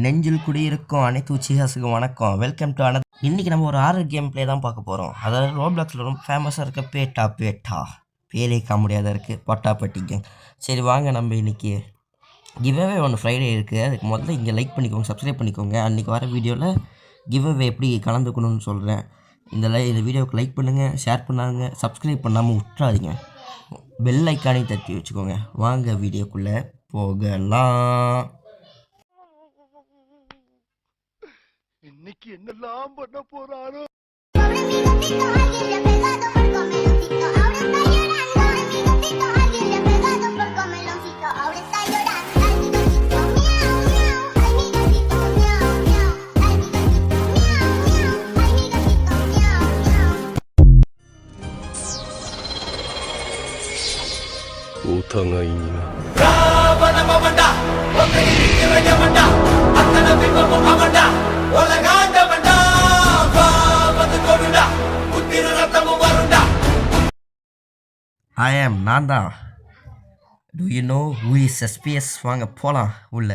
நெஞ்சில் குடியிருக்கும் அனைத்து உச்சிகாசுக்கும் வணக்கம். Welcome to another. இன்றைக்கி நம்ம ஒரு ஆரர் கேம் ப்ளே தான் பார்க்க போகிறோம். அதாவது ரோப்ளாக்ஸில் ரொம்ப ஃபேமஸாக இருக்க பேட்டா பேரே காமெடியாக தான் இருக்குது, பட்டாப்பட்டி கேம். சரி வாங்க, நம்ம இன்றைக்கி கிவ்அவே ஒன்று ஃப்ரைடே இருக்குது. அதுக்கு முதல்ல இங்கே லைக் பண்ணிக்கோங்க, சப்ஸ்கிரைப் பண்ணிக்கோங்க. அன்றைக்கி வர வீடியோவில் கிவ்அவே எப்படி கலந்துக்கணும்னு சொல்கிறேன். இந்த வீடியோவுக்கு லைக் பண்ணுங்கள், ஷேர் பண்ணாங்க, சப்ஸ்கிரைப் பண்ணாமல் விட்டுறாதீங்க. பெல் ஐக்கானையும் தட்டி வச்சுக்கோங்க. வாங்க வீடியோக்குள்ளே போகலாம். இன்னைக்கு என்னெல்லாம் பண்ண போறாரோ. நான் தான். To you know who is SBS? வாங்க போகலாம் உள்ள.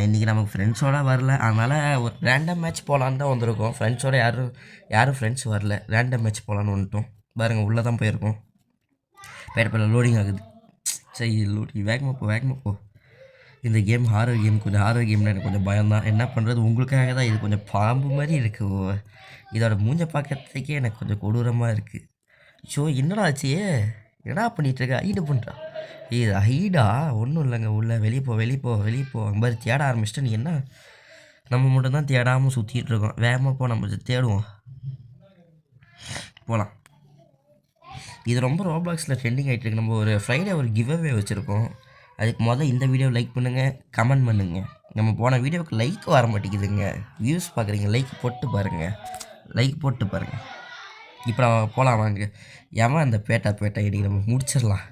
இன்றைக்கி நமக்கு ஃப்ரெண்ட்ஸோடு வரல, அதனால் ஒரு ரேண்டம் மேட்ச் போகலான்னு தான் வந்திருக்கோம். ஃப்ரெண்ட்ஸோடு யாரும் ஃப்ரெண்ட்ஸ் வரல, ரேண்டம் மேட்ச் போகலான்னு வந்துட்டோம். பாருங்கள், உள்ளே தான் போயிருக்கோம். பேட்டப்பையில் லோடிங் ஆகுது. சரி லோடிங், வேகமாக போ. இந்த கேம் ஹாரர் கேம். கொஞ்சம் ஹாரர் கேம்னு எனக்கு கொஞ்சம் பயம்தான். என்ன பண்ணுறது, உங்களுக்காக தான். இது கொஞ்சம் பாம்பு மாதிரி இருக்குது. இதோட மூஞ்ச பார்க்கறதுக்கே எனக்கு கொஞ்சம் கொடூரமாக இருக்குது. ஷோ என்னடா ஆச்சு? என்னடா பண்ணிகிட்ருக்க? ஹைடு பண்ணுறா. இது ஹைடா? ஒன்றும் இல்லைங்க. உள்ள வெளியே போ. அங்கே மாதிரி தேட ஆரம்பிச்சிட்டு நீ என்ன? நம்ம மட்டும் தான் தேடாமல் சுற்றிட்டு இருக்கோம். வேகமாக போ, நம்ம தேடுவோம். போகலாம். இது ரொம்ப ரோப்ளாக்ஸில் ட்ரெண்டிங் ஆகிட்டு இருக்கு. நம்ம ஒரு ஃப்ரைடே ஒரு கிவ்அவே வச்சுருக்கோம். அதுக்கு முதல்ல இந்த வீடியோ லைக் பண்ணுங்கள், கமெண்ட் பண்ணுங்கள். நம்ம போன வீடியோவுக்கு லைக் வர மாட்டேங்குதுங்க. வியூஸ் பார்க்குறீங்க, லைக் போட்டு பாருங்கள். இப்போ நம்ம போகலாம் வாங்க. ஏமா அந்த பேட்டா இன்றைக்கி நம்ம முடிச்சிடலாம்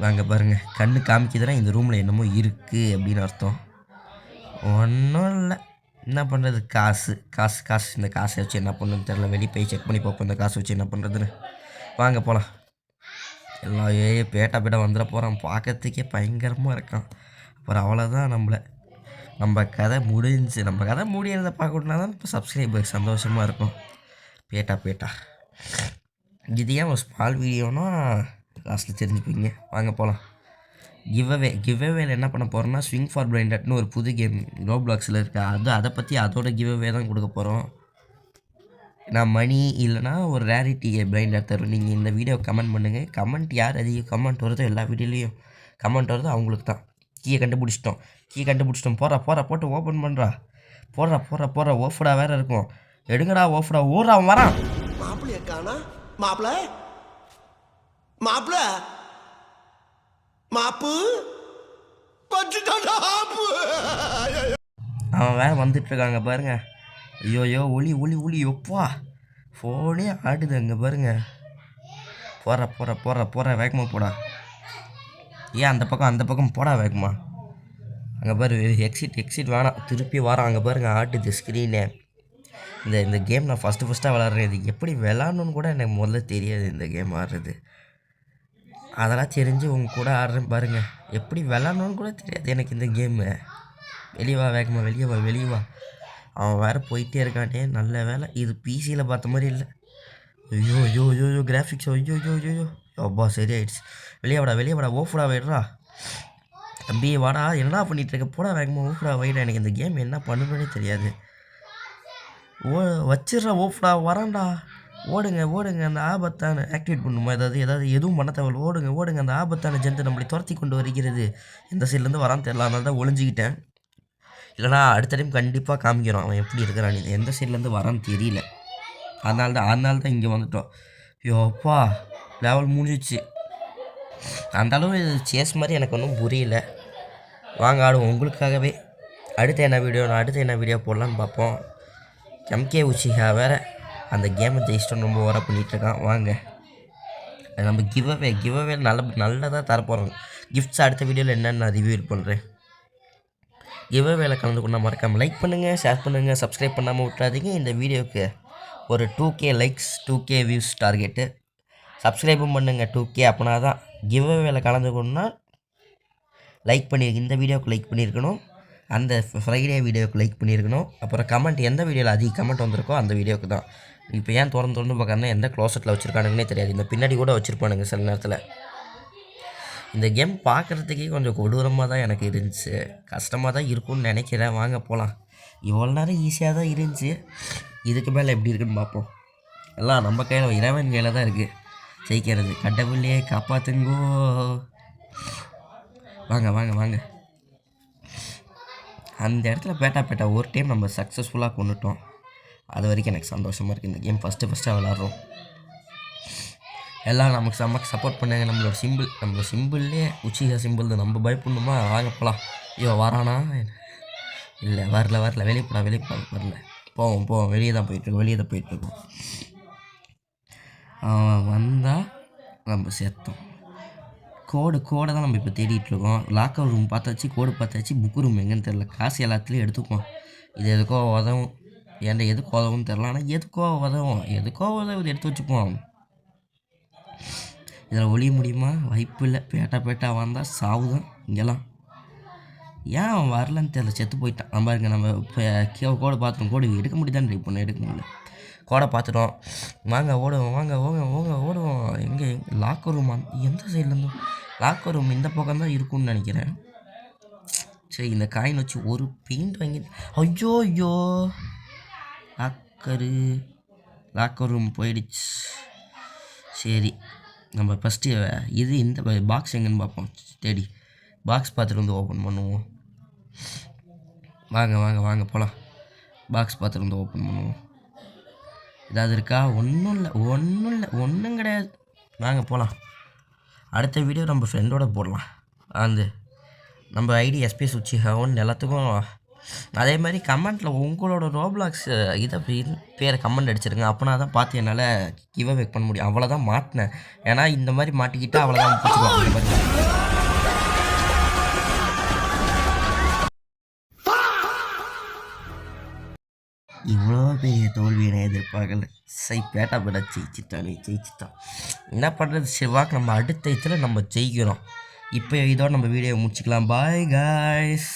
வாங்க. பாருங்கள், கண்ணு காமிக்குதுன்னா இந்த ரூமில் என்னமோ இருக்குது அப்படின்னு அர்த்தம். ஒன்றும் இல்லை. என்ன பண்ணுறது, காசு. இந்த காசை வச்சு என்ன பண்ணுன்னு தெரில. வெளியே போய் செக் பண்ணி பார்ப்போம் இந்த காசை வச்சு என்ன பண்ணுறதுன்னு. வாங்க போகலாம். எல்லாம் பேட்டா வந்துட போகிறான். பார்க்கறதுக்கே பயங்கரமாக இருக்கான். அப்புறம் அவ்வளோதான், நம்ம கதை முடிஞ்சு. நம்ம கதை முடியறதை பார்க்கணுன்னா தான் இப்போ சப்ஸ்கிரைபர் சந்தோஷமாக இருக்கும். பேட்டா இது ஏன் ஒரு ஸ்மால் வீடியோனா லாஸ்ட்டில் தெரிஞ்சுப்பீங்க. வாங்க போகலாம். கிவ்அவேல என்ன பண்ண போகிறோன்னா, ஸ்விங் ஃபார் பிளைண்டட்னு ஒரு புது கேம் ரோப்ளாக்ஸில் இருக்குது. அதை பற்றி அதோட கிவ்அவே தான் கொடுக்க போகிறோம். நான் மணி இல்லைனா ஒரு ரேரிட்டி பிளைண்டட் தரும். நீங்கள் இந்த வீடியோ கமெண்ட் பண்ணுங்கள். கமெண்ட் யார் அதிகம் கமெண்ட் வருதோ, எல்லா வீடியோலையும் கமெண்ட் வருதோ அவங்களுக்கு தான். கீயை கண்டுபிடிச்சிட்டோம். போட்டு ஓப்பன் பண்ணுறா. போடுறா. ஓஃபுடா வேறு இருக்கும். எடுங்கடா ஓஃபுடா. ஊரா வரான். அவன் வேற வந்துட்டுருக்காங்க பாருங்க. ஐயோ ஒளி எப்பா ஃபோனே ஆடுது அங்கே பாருங்க. போகிற வேகமாக போடா. ஏன் அந்த பக்கம் போடா வேகமா. அங்கே பாரு, எக்ஸிட் வேணாம், திருப்பி வரான். அங்கே பாருங்க, ஆட்டுது ஸ்க்ரீனு. இந்த கேம் நான் ஃபஸ்ட்டாக விளாட்றேன். இது எப்படி விளாட்ணுன்னு கூட எனக்கு முதல்ல தெரியாது. இந்த கேம் ஆடுறது அதெல்லாம் தெரிஞ்சு உங்கள் கூட ஆடுறேன் பாருங்கள். எப்படி விளாட்ணுன்னு கூட தெரியாது எனக்கு இந்த கேமு. வெளியே வா. அவன் வேறு போயிட்டே இருக்கானே. நல்ல வேலை இது பிசியில் பார்த்த மாதிரி இல்லை. ஐயோ கிராஃபிக்ஸ். ஐயோ அப்பா சரி ஆயிடுச்சு. வெளியே வாடா. ஓஃபுடா வைடா தம்பி, வாடா. என்னடா பண்ணிகிட்ருக்க? போடா வேகமாக. ஓஃபுடா வைடா. எனக்கு இந்த கேம் என்ன பண்ணணுன்னே தெரியாது. வச்சிடுறா ஓஃபுடா. வரான்டா. ஓடுங்க. அந்த ஆபத்தான ஆக்டிவேட் பண்ணுமா? எதுவும் பண்ண தேவையில்ல. ஓடுங்க. அந்த ஆபத்தான ஜென்ட்டு நம்மளை துரத்தி கொண்டு வருகிறது. எந்த சைட்லேருந்து வரான்னு தெரியல, அதனால தான் ஒளிஞ்சிக்கிட்டேன். இல்லைனா அடுத்த டைம் கண்டிப்பாக காமிக்கிறோம் அவன் எப்படி இருக்கிறான். எந்த சைட்லேருந்து வரான்னு தெரியல, அதனால தான் இங்கே வந்துட்டோம். யோப்பா லெவல் முடிஞ்சிச்சு. அந்தளவு சேஸ் மாதிரி எனக்கு ஒன்றும் புரியல. வாங்க ஆடுவோம் உங்களுக்காகவே. அடுத்து என்ன வீடியோ போடலான்னு பார்ப்போம். எம்கே உச்சிகா வேறு அந்த கேமை ஜெயிச்சிட்டோம், ரொம்ப ஓவராக பண்ணிகிட்ருக்கான். வாங்க நம்ம கிவ்அவே நல்லதாக தரப்போகிறோம். கிஃப்ட்ஸ் அடுத்த வீடியோவில் என்னென்னு நான் ரிவ்யூ பண்ணுறேன். கிவ்அவேல கலந்துக்கொண்டா மறக்காமல் லைக் பண்ணுங்கள், ஷேர் பண்ணுங்கள், சப்ஸ்கிரைப் பண்ணாமல் விட்டுறாதீங்க. இந்த வீடியோவுக்கு ஒரு 2K likes 2K views target. சப்ஸ்கிரைபும் பண்ணுங்கள் 2K. அப்படின்னா தான் கிவ்அவேல கலந்துக்கணுன்னா லைக் பண்ணியிருக்கு, இந்த வீடியோவுக்கு லைக் பண்ணியிருக்கணும், அந்த ஃப்ரைடே வீடியோவுக்கு லைக் பண்ணியிருக்கணும். அப்புறம் கமெண்ட் எந்த வீடியோவில் அதிக கமெண்ட் வந்திருக்கோ அந்த வீடியோவுக்கு தான். இப்போ ஏன் திறந்து பார்க்கறதுனா எந்த க்ளோசெட்டில் வச்சுருக்கானுங்கன்னே தெரியாது. இந்த பின்னாடி கூட வச்சுருப்பானுங்க சில நேரத்தில். இந்த கேம் பார்க்குறதுக்கே கொஞ்சம் கொடூரமாக தான் எனக்கு இருந்துச்சு. கஷ்டமாக தான் இருக்கும்னு நினைக்கிறேன். வாங்க போகலாம். இவ்வளோ நேரம் ஈஸியாக தான் இருந்துச்சு. இதுக்கு மேலே எப்படி இருக்குன்னு பார்ப்போம். எல்லாம் நம்ம கையில், இறைவன் கையில் தான் இருக்குது ஜெயிக்கிறது. கடவுளே காப்பாற்றுங்கோ. வாங்க வாங்க வாங்க. அந்த இடத்துல பேட்டா ஒரு டைம் நம்ம சக்ஸஸ்ஃபுல்லாக கொண்டுட்டோம். அது வரைக்கும் எனக்கு சந்தோஷமாக இருக்குது. இந்த கேம் ஃபஸ்ட்டாக விளாட்றோம். எல்லாம் நமக்கு சப்போர்ட் பண்ணாங்க. நம்மளோட சிம்பிள்லேயே உச்சிகா சிம்பிள் தான். நம்ம பயப்படணுமா? வாங்க போகலாம். ஐயோ வரானா? இல்லை வரல. வெளியே போடா வரல. போவோம். வெளியே தான் போயிட்டுருக்கோம். வந்தால் நம்ம சேர்த்தோம். கோடை தான் நம்ம இப்போ தேடிட்டுருக்கோம். லாக்கர் ரூம் பார்த்தாச்சு, கோடு பார்த்தாச்சு, புக்கு ரூம் எங்கேன்னு தெரில. காசு எல்லாத்துலேயும் எடுத்துக்குவோம். இது எதுக்கோ உதவும். ஏன்டா எதுக்கு உதவும்னு தெரில. ஆனால் எதுக்கோ உதவுது, எடுத்து வச்சுப்போம். இதில் ஒழிய முடியுமா? வாய்ப்பு இல்லை. பேட்டா வந்தால் சாவுதான் இங்கெல்லாம். ஏன் அவன் வரலன்னு தெரியல, செத்து போயிட்டான். நம்ம பாருங்க, நம்ம இப்போ கோடை பார்த்துட்டோம். கோடு எடுக்க முடியுதான்னு ட்ரை பண்ண எடுக்க முடியல. கோடை பார்த்துட்டோம். வாங்க ஓடுவோம். எங்கே லாக்கர் ரூம் எந்த சைட்லேருந்தும் லாக்கர் ரூம் இந்த பக்கம் தான் இருக்கும்னு நினைக்கிறேன். சரி, இந்த காயின் வச்சு ஒரு பெயிண்ட் வாங்கி. ஐயோ லாக்கர் ரூம் போயிடுச்சு. சரி, நம்ம ஃபஸ்ட்டு இந்த பாக்ஸ் எங்கேன்னு பார்ப்போம். தேடி பாக்ஸ் பார்த்துட்டு வந்து ஓப்பன் பண்ணுவோம். வாங்க போகலாம். பாக்ஸ் பார்த்துட்டு வந்து ஓப்பன் பண்ணுவோம். ஏதாவது இருக்கா? ஒன்றும் கிடையாது. வாங்க போகலாம். அடுத்த வீடியோ நம்ம ஃப்ரெண்டோட போடலாம். நம்ம ஐடி எஸ்பிஎஸ் உச்சிஹாவன் எல்லாத்துக்கும். அதே மாதிரி கமெண்ட்டில் உங்களோட ரோப்ளாக்ஸ் பேரை கமெண்ட் அடிச்சிருங்க. அப்போனா தான் பார்த்து என்னால் கிவ் அவே பண்ண முடியும். அவ்வளோதான் மாட்டினேன். ஏன்னா இந்த மாதிரி மாட்டிக்கிட்டால் அவ்வளோதான் பிடிச்சிக்குவாங்க. இந்த மாதிரி இவ்வளோ பெரிய தோல்வியை எதிர்பார்க்கல. பேட்டா ஜெயிச்சிட்டான். என்ன பண்ணுறது? செவ்வாய்க்கு நம்ம அடுத்த இதில் நம்ம ஜெயிக்கிறோம். இப்போ இதோட நம்ம வீடியோ முடிச்சுக்கலாம். Bye guys.